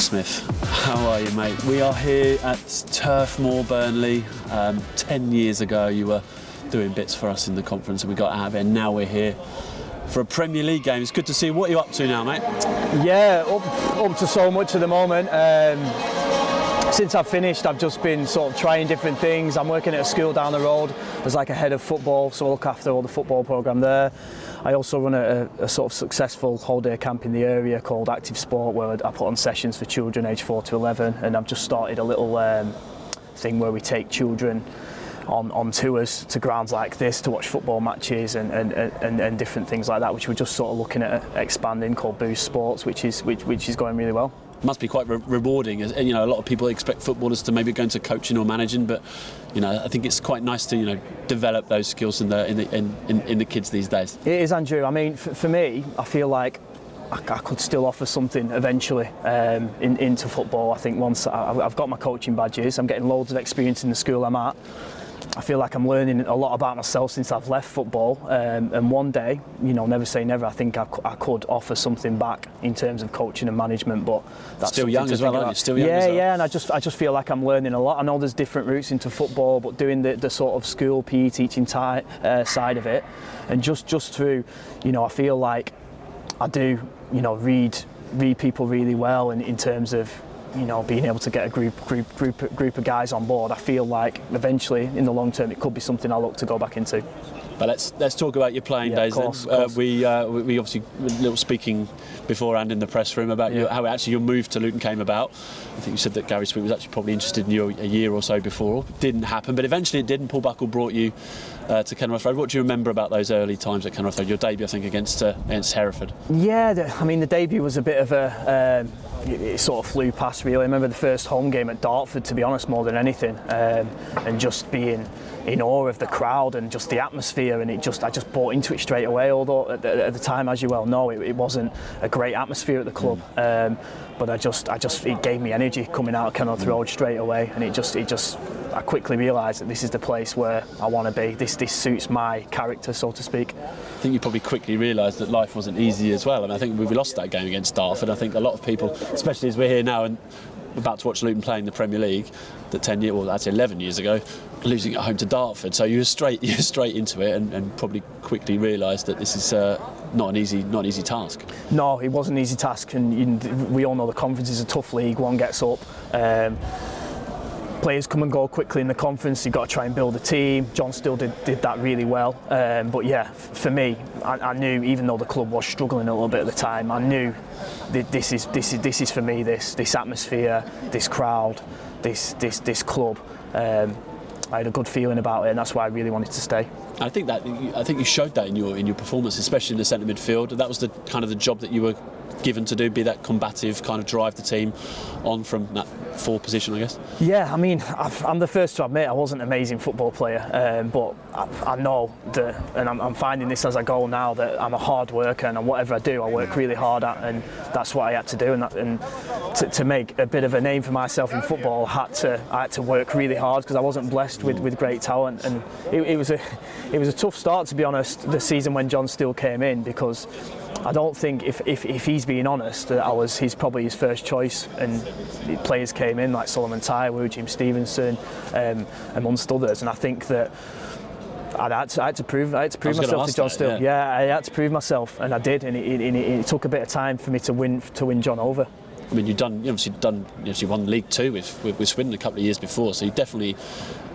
Smith, how are you, mate? We are here at Turf Moor, Burnley. 10 years ago you were doing bits for us in the conference and we got out of it, and now we're here for a Premier League game. It's good to see you. What are you up to now, mate? Yeah, up to so much at the moment. Since I've finished, I've just been sort of trying different things. I'm working at a school down the road as like a head of football, so I look after all the football programme there. I also run a sort of successful whole-day camp in the area called Active Sport, where I put on sessions for children aged 4 to 11, and I've just started a little thing where we take children on tours to grounds like this to watch football matches and different things like that, which we're just sort of looking at expanding, called Boost Sports, which is going really well. Must be quite rewarding. You know, a lot of people expect footballers to maybe go into coaching or managing, but you know, I think it's quite nice to develop those skills in the kids these days. It is, Andrew. I mean, for me, I feel like I could still offer something eventually into football. I think once I've got my coaching badges, I'm getting loads of experience in the school I'm at. I feel like I'm learning a lot about myself since I've left football, and one day, never say never, I think I could offer something back in terms of coaching and management, but that's still young as well, aren't you? Still young as well. Yeah, and I just feel like I'm learning a lot. I know there's different routes into football, but doing the sort of school PE teaching side of it, and just through, I feel like I do, read people really well in terms of, being able to get a group of guys on board. I feel like eventually, in the long term, it could be something I'll look to go back into. But let's talk about your playing days. Of course. We obviously were a little speaking beforehand in the press room about how actually your move to Luton came about. I think you said that Gary Sweet was actually probably interested in you a year or so before. It didn't happen, but eventually it did, and Paul Buckle brought you to Kenilworth Road. What do you remember about those early times at Kenilworth Road? Your debut, I think, against Hereford. Yeah, the debut was a bit of a... it sort of flew past, really. I remember the first home game at Dartford, to be honest, more than anything, and just being in awe of the crowd and just the atmosphere, and I just bought into it straight away. Although at the time, as you well know, it wasn't a great atmosphere at the club, but it gave me energy coming out of Kenilworth Road straight away, and I quickly realised that this is the place where I want to be. This suits my character, so to speak. I think you probably quickly realised that life wasn't easy as well, and I think we lost that game against Dartford. I think a lot of people, especially as we're here now and about to watch Luton playing the Premier League, that 11 years ago, losing at home to Dartford. So you're straight into it, and probably quickly realised that this is not an easy task. No, it wasn't an easy task, and we all know the conference is a tough league. One gets up. Players come and go quickly in the conference. You've got to try and build a team. John still did that really well. But yeah, for me, I knew, even though the club was struggling a little bit at the time, I knew this is for me. This atmosphere, this crowd, this club. I had a good feeling about it, and that's why I really wanted to stay. I think you showed that in your performance, especially in the centre midfield. That was the kind of the job that you were given to do, be that combative, kind of drive the team on from that forward position, I guess. Yeah, I mean, I'm the first to admit I wasn't an amazing football player, but I know that, and I'm finding this as I go now, that I'm a hard worker, and whatever I do, I work really hard at, and that's what I had to do. And to make a bit of a name for myself in football, I had to work really hard, because I wasn't blessed with great talent, and it was a tough start, to be honest, the season when John Steele came in, because I don't think, if he's being honest, that he's probably his first choice, and players came in like Solomon Taiwo, Jim Stevenson, amongst others, and I think that I had to prove myself to John Steele. Yeah, I had to prove myself, and I did, and it took a bit of time for me to win John over. I mean, you won League Two with Swindon a couple of years before, so you definitely.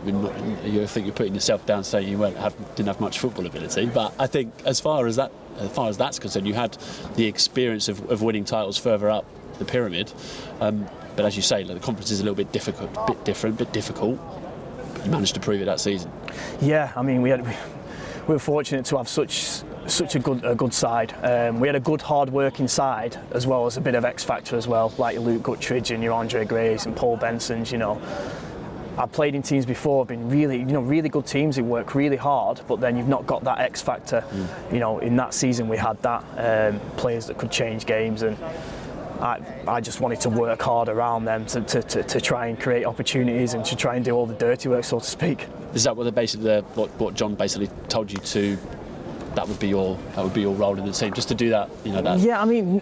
I think you're putting yourself down saying you didn't have much football ability, but I think as far as that's concerned, you had the experience of winning titles further up the pyramid. But as you say, the conference is a little bit difficult. But you managed to prove it that season. Yeah, I mean, we were fortunate to have such a good side. We had a good, hard-working side, as well as a bit of X factor as well, like your Luke Guttridge and your Andre Grays and Paul Benson's. I've played in teams before, been really good teams who work really hard, but then you've not got that X factor. In that season we had that, players that could change games, and I just wanted to work hard around them to try and create opportunities and to try and do all the dirty work, so to speak. Is that what John basically told you to that would be your role in the team, just to do that. That. Yeah, I mean,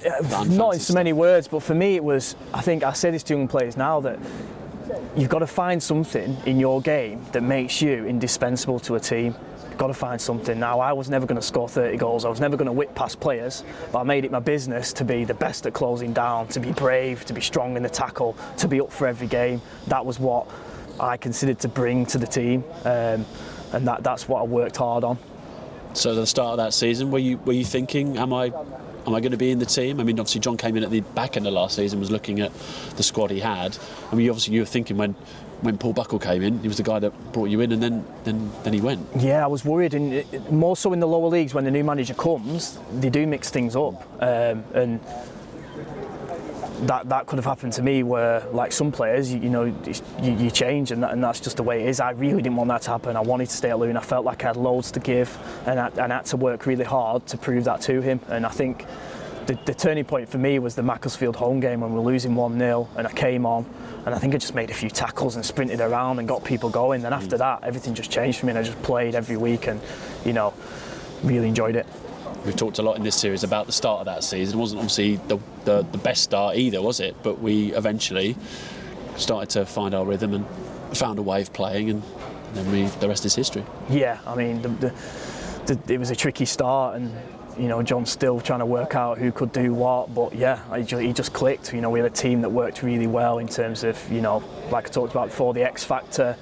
not in so many words, but for me it was. I think I say this to young players now that you've got to find something in your game that makes you indispensable to a team. Got to find something. Now, I was never going to score 30 goals. I was never going to whip past players, but I made it my business to be the best at closing down, to be brave, to be strong in the tackle, to be up for every game. That was what I considered to bring to the team, and that's what I worked hard on. So at the start of that season, were you thinking, am I going to be in the team? I mean, obviously John came in at the back end of last season, was looking at the squad he had. I mean, obviously you were thinking when Paul Buckle came in, he was the guy that brought you in, and then he went. Yeah, I was worried, and more so in the lower leagues when the new manager comes, they do mix things up, and that could have happened to me where, like some players, you change, and that's just the way it is. I really didn't want that to happen. I wanted to stay at Luton. I felt like I had loads to give, and I had to work really hard to prove that to him. And I think the turning point for me was the Macclesfield home game when we were losing 1-0, and I came on, and I think I just made a few tackles and sprinted around and got people going. Then after that, everything just changed for me, and I just played every week, and really enjoyed it. We've talked a lot in this series about the start of that season. It wasn't obviously the best start either, was it? But we eventually started to find our rhythm and found a way of playing, and then the rest is history. Yeah, I mean, it was a tricky start, and John's still trying to work out who could do what, but yeah, he just clicked. We had a team that worked really well in terms of, like I talked about before, the X factor,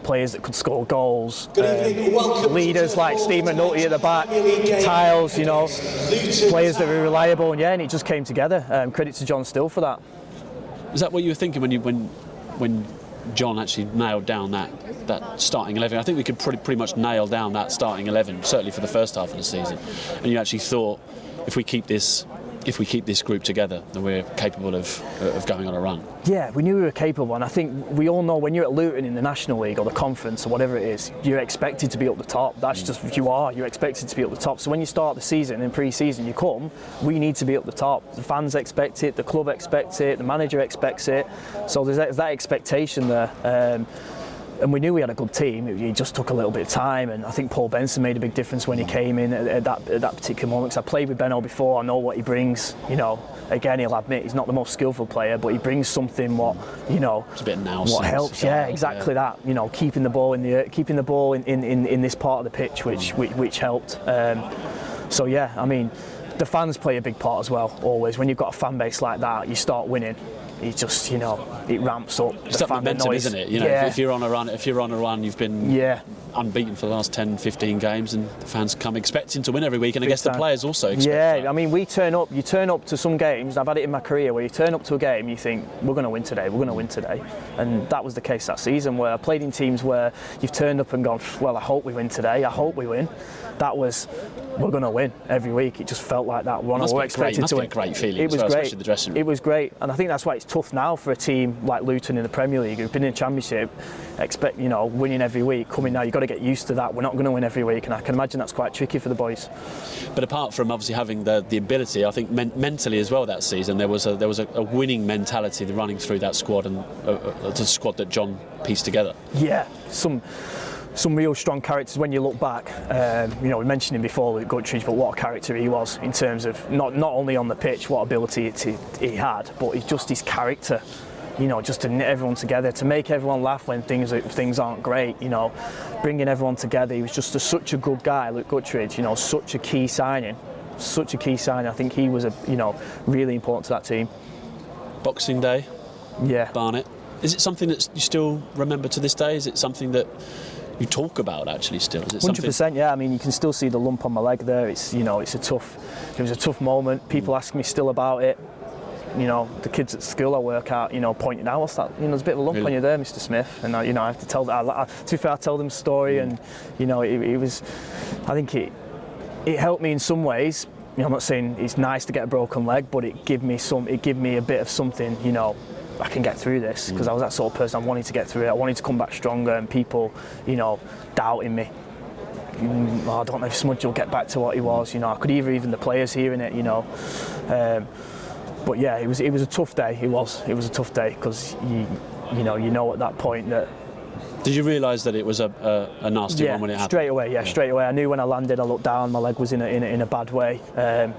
players that could score goals, leaders like Steve McNulty at the back, Tiles, players that were reliable, and it just came together. Credit to John Still for that. Is that what you were thinking when John actually nailed down that starting 11? I think we could pretty much nail down that starting 11, certainly for the first half of the season. And you actually thought, if we keep this group together, then we're capable of going on a run. Yeah, we knew we were capable, and I think we all know when you're at Luton in the National League or the Conference or whatever it is, you're expected to be up the top. That's just what you are. You're expected to be up the top. So when you start the season, in pre-season, we need to be up the top. The fans expect it, the club expects it, the manager expects it. So there's that expectation there. And we knew we had a good team. It just took a little bit of time, and I think Paul Benson made a big difference when he came in at that particular moment. Because I played with Benno before, I know what he brings. Again, he'll admit he's not the most skillful player, but he brings something it's a bit of what helps. Yeah, exactly that. Keeping the ball in the air, keeping the ball in this part of the pitch, which helped. So yeah, I mean, the fans play a big part as well. Always, when you've got a fan base like that, you start winning. It just, it ramps up. It's that momentum, isn't it? If you're on a run, you've been unbeaten for the last 10, 15 games, and the fans come expecting to win every week, and I guess the players also expect that. I mean, you turn up to some games, I've had it in my career, where you turn up to a game, you think, we're going to win today, and that was the case that season, where I played in teams where you've turned up and gone, well, I hope we win today, I hope we win. That was, we're going to win every week. It just felt like that. Must be a great feeling. It was great, especially the dressing room. It was great, and I think that's why it's tough now for a team like Luton in the Premier League, who've been in the Championship, expect winning every week. Coming now, you've got to get used to that. We're not going to win every week, and I can imagine that's quite tricky for the boys. But apart from obviously having the ability, I think mentally as well that season there was a winning mentality running through that squad, and the squad that John pieced together. Yeah, some real strong characters when you look back. We mentioned him before, Luke Guttridge, but what a character he was in terms of not only on the pitch, what ability he had, but it's just his character. Just to knit everyone together, to make everyone laugh when things aren't great. Bringing everyone together. He was just such a good guy, Luke Guttridge. Such a key signing. I think he was really important to that team. Boxing Day. Yeah. Barnet. Is it something that you still remember to this day? Is it something that you talk about actually still? Is it 100%, yeah. I mean, you can still see the lump on my leg there. It was a tough moment. People ask me still about it. The kids at school I work at, pointing out, what's that? There's a bit of a lump on you there, Mr. Smith. And I have to tell that. To be fair, I tell them the story, and it was. I think it helped me in some ways. I'm not saying it's nice to get a broken leg, but it gave me a bit of something. I can get through this, because I was that sort of person. I wanted to get through it. I wanted to come back stronger, and people, doubting me. I don't know if Smudge will get back to what he was. I could even the players hearing it. But yeah, it was a tough day. It was a tough day, because you know at that point that Did you realise that it was a nasty one when it happened? Straight away. Straight away. I knew when I landed, I looked down, my leg was in a bad way, and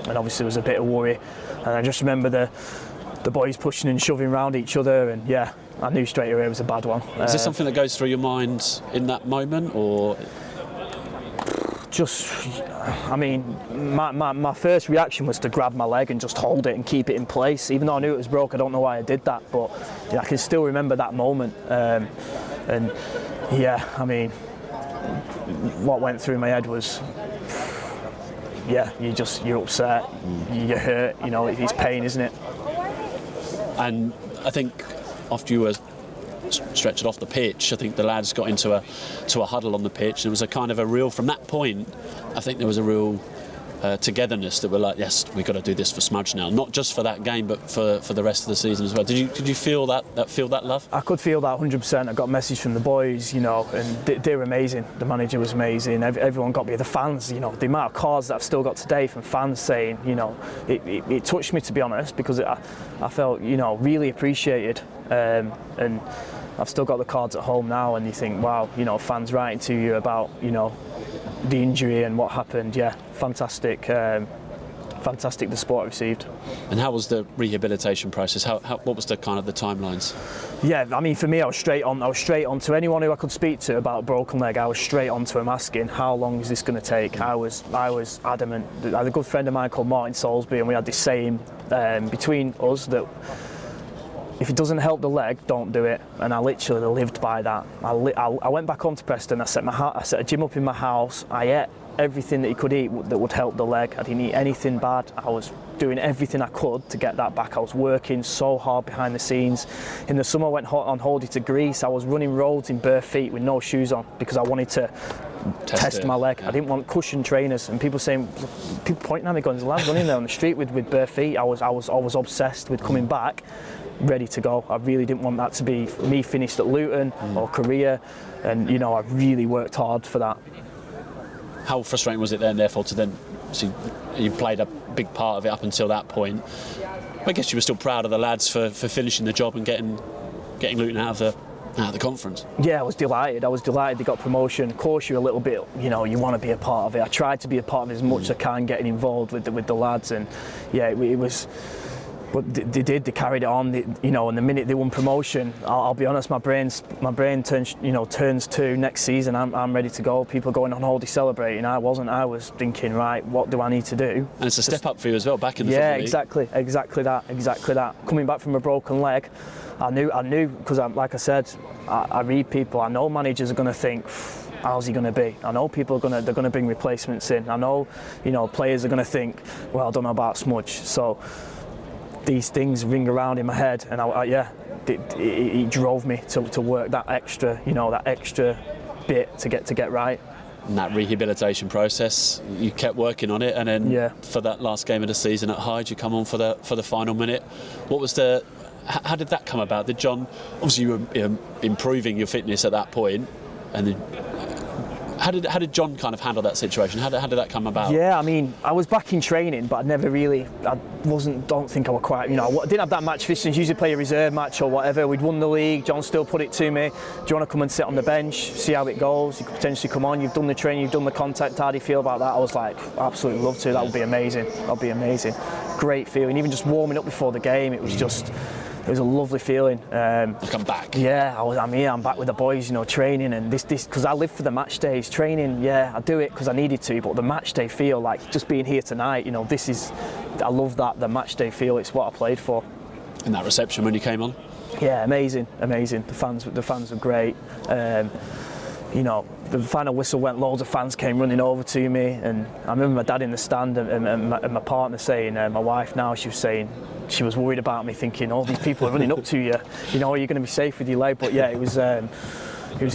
obviously there was a bit of worry. And I just remember the boys pushing and shoving around each other, and yeah, I knew straight away it was a bad one. Is this something that goes through your mind in that moment, or? I mean, my first reaction was to grab my leg and just hold it and keep it in place. Even though I knew it was broke, I don't know why I did that, but yeah, I can still remember that moment. And yeah, I mean, what went through my head was, yeah, you're upset, you're hurt, you know, it's pain, isn't it? And I think after you were stretched off the pitch, I think the lads got into a huddle on the pitch. There was a kind of a real, from that point, I think there was a real togetherness that were like, yes, we've got to do this for Smudge now, not just for that game, but for the rest of the season as well. Did you feel that love? I could feel that 100%. I got a message from the boys, you know, and they're amazing. The manager was amazing. Everyone got me. The fans, you know, the amount of cards that I've still got today from fans saying, you know, it touched me, to be honest, because I felt, you know, really appreciated, and I've still got the cards at home now, and you think, wow, you know, fans writing to you about, you know, the injury and what happened. Yeah, fantastic, fantastic the support I received. And how was the rehabilitation process? What was the kind of the timelines? Yeah, I mean, for me, I was straight on to anyone who I could speak to about a broken leg. I was straight on to him asking, how long is this going to take? I was adamant. I had a good friend of mine called Martin Salisbury, and we had this saying between us that if it doesn't help the leg, don't do it. And I literally lived by that. I went back home to Preston. I set a gym up in my house. I ate everything that he could eat that would help the leg. I didn't eat anything bad. I was doing everything I could to get that back. I was working so hard behind the scenes. In the summer, I went on holiday to Greece. I was running roads in bare feet with no shoes on because I wanted to test my leg. Yeah. I didn't want cushion trainers, and people pointing at me going, there's a lad running there on the street with bare feet. I was obsessed with coming back ready to go. I really didn't want that to be me finished at Luton or Korea, and you know, I really worked hard for that. How frustrating was it then, therefore, to then see you played a big part of it up until that point? I guess you were still proud of the lads for finishing the job and getting Luton out of the conference. Yeah, I was delighted. They got promotion. Of course, you're a little bit, you know, you want to be a part of it. I tried to be a part of it as much as I can, getting involved with the lads, and yeah, it was. But they carried it on, you know, and the minute they won promotion, I'll be honest, my brain turns to next season, I'm ready to go. People going on holiday celebrating, I wasn't. I was thinking, right, what do I need to do? And it's a step up for you as well, back in the football league. Exactly that. Coming back from a broken leg, I knew, because like I said, I read people, I know managers are going to think, how's he going to be? I know people they're going to bring replacements in. I know, you know, players are going to think, well, I don't know about Smudge. So these things ring around in my head, and it drove me to work that extra bit to get right. And that rehabilitation process, you kept working on it, and then for that last game of the season at Hyde, you come on for the final minute. How did that come about? Did John, obviously you were improving your fitness at that point, and then how did John kind of handle that situation? How did that come about? Yeah, I mean, I was back in training, but don't think I was quite, you know, I didn't have that match fitness. Usually play a reserve match or whatever. We'd won the league. John still put it to me, do you want to come and sit on the bench, see how it goes? You could potentially come on. You've done the training, you've done the contact. How do you feel about that? I was like, absolutely love to. That would be amazing. That'd be amazing. Great feeling. Even just warming up before the game, it was just. It was a lovely feeling. Come back. Yeah, I'm here. I'm back with the boys, you know, training, and this because I live for the match days. Training, yeah, I do it because I needed to, but the match day feel, like just being here tonight, you know, I love that, the match day feel. It's what I played for. And that reception when you came on? Yeah, amazing. The fans were great. You know, the final whistle went, loads of fans came running over to me, and I remember my dad in the stand and my partner saying, my wife now, she was saying, she was worried about me, thinking all these people are running up to you, you know, are you going to be safe with your leg? But yeah, it was a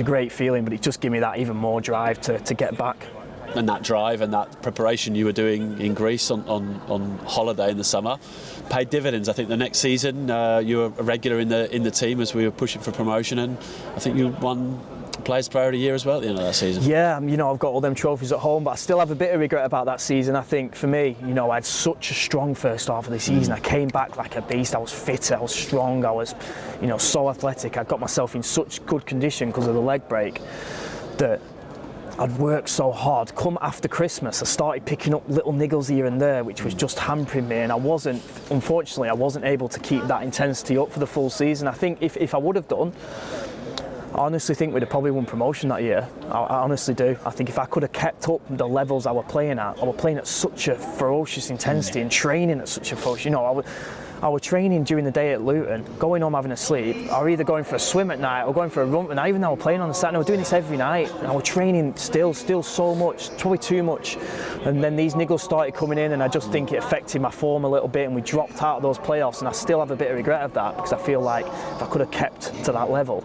great feeling, but it just gave me that even more drive to get back. And that drive and that preparation you were doing in Greece on holiday in the summer paid dividends. I think the next season you were a regular in the team as we were pushing for promotion, and I think you won Players Player of the Year as well at the end of that season. Yeah, I've got all them trophies at home, but I still have a bit of regret about that season. I think for me, I had such a strong first half of the season. I came back like a beast. I was fitter, I was strong, I was, so athletic. I got myself in such good condition because of the leg break that I'd worked so hard. Come after Christmas, I started picking up little niggles here and there, which was just hampering me, and unfortunately, I wasn't able to keep that intensity up for the full season. I think if I would have done, I honestly think we'd have probably won promotion that year. I honestly do. I think if I could have kept up the levels I were playing at such a ferocious intensity and training at such a ferocious, I was training during the day at Luton, going home having a sleep, or either going for a swim at night or going for a run. And even though I was playing on the Saturday, I was doing this every night. And I was training still so much, probably too much. And then these niggles started coming in, and I just think it affected my form a little bit, and we dropped out of those playoffs. And I still have a bit of regret of that, because I feel like if I could have kept to that level,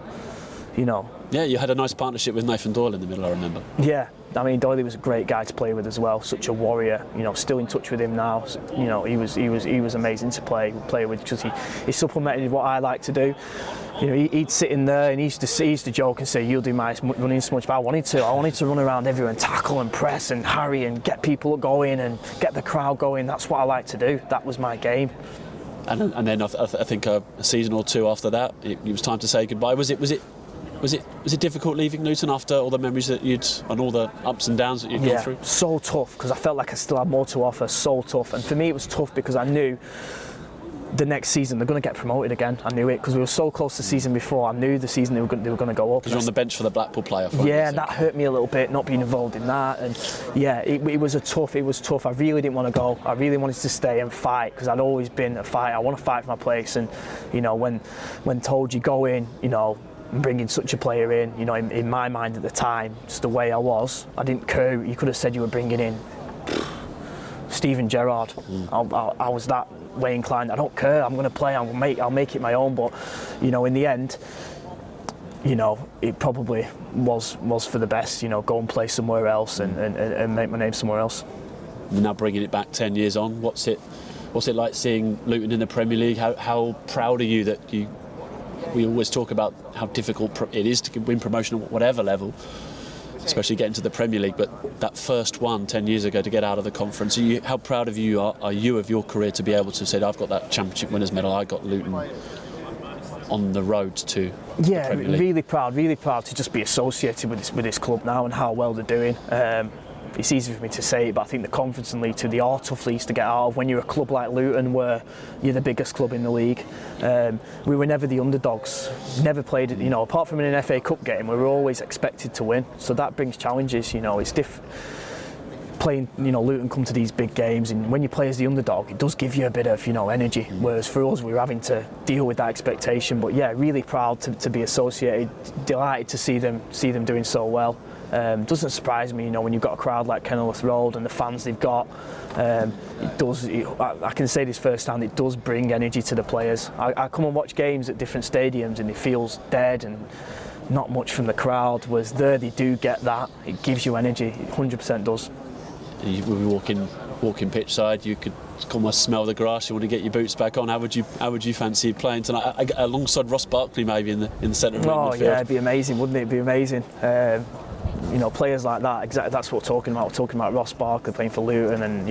Yeah, you had a nice partnership with Nathan Doyle in the middle, I remember. Yeah, Doyle was a great guy to play with as well. Such a warrior. Still in touch with him now. He was amazing to play with, because he supplemented what I like to do. He'd sit in there and he used to joke and say, "You'll do my running so much," but I wanted to run around everywhere and tackle and press and harry and get people going and get the crowd going. That's what I like to do. That was my game. And then I think a season or two after that, it was time to say goodbye. Was it difficult leaving Luton after all the memories that and all the ups and downs that you'd gone through? So tough, because I felt like I still had more to offer. So tough, and for me it was tough because I knew the next season they're going to get promoted again. I knew it, because we were so close the season before. I knew the season they were going to go up. Because you're on the bench for the Blackpool playoff. Yeah, and that hurt me a little bit, not being involved in that. And yeah, it was tough. I really didn't want to go. I really wanted to stay and fight, because I'd always been a fighter. I want to fight for my place. And when told you go in, bringing such a player in, in my mind at the time, just the way I was, I didn't care. You could have said you were bringing in Steven Gerrard. I was that way inclined. I don't care. I'm going to play. I'll make it my own. But in the end, it probably was for the best. Go and play somewhere else and make my name somewhere else. Now bringing it back 10 years on, what's it like seeing Luton in the Premier League? How proud are you that we always talk about how difficult it is to win promotion at whatever level, especially getting to the Premier League, but that first one 10 years ago to get out of the conference, how proud of you are you of your career to be able to say, I've got that Championship winners medal, I got Luton on the road to the Premier League? Really proud to just be associated with this club now and how well they're doing. It's easy for me to say it, but I think the Conference and League Two, they are tough leagues to get out of when you're a club like Luton, where you're the biggest club in the league. We were never the underdogs, never played, apart from in an FA Cup game, we were always expected to win. So that brings challenges, it's playing, Luton come to these big games, and when you play as the underdog, it does give you a bit of, energy. Whereas for us, we were having to deal with that expectation. But yeah, really proud to be associated, delighted to see them doing so well. Doesn't surprise me, when you've got a crowd like Kenilworth Road and the fans they've got. I can say this firsthand, it does bring energy to the players. I come and watch games at different stadiums and it feels dead and not much from the crowd, whereas there they do get that. It gives you energy, it 100% does. You will be walking pitch side, you could almost smell the grass, you want to get your boots back on. How would you fancy playing tonight alongside Ross Barkley maybe in the centre of midfield? Yeah, it'd be amazing, wouldn't it? It'd be amazing. Players like that, exactly, that's what we're talking about. We're talking about Ross Barkley playing for Luton, and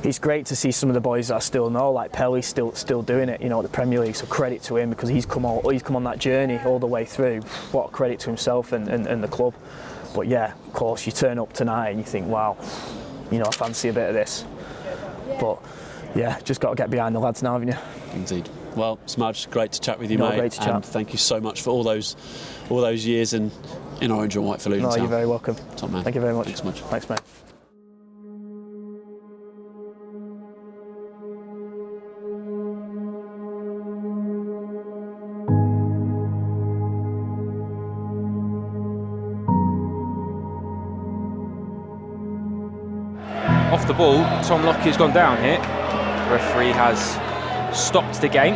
it's great to see some of the boys that I still know, like Pelly's still doing it, at the Premier League. So credit to him, because he's come on that journey all the way through. What a credit to himself and the club. But yeah, of course, you turn up tonight and you think, wow, I fancy a bit of this. But yeah, just got to get behind the lads now, haven't you? Indeed. Well, Smudge, great to chat with you, mate. Great to chat. And thank you so much for all those years in orange and white for Luton Town. You're very welcome. Top man. Thank you very much. Thanks, Smudge. Thanks, mate. Off the ball, Tom Lockie's gone down here. The referee has stopped the game.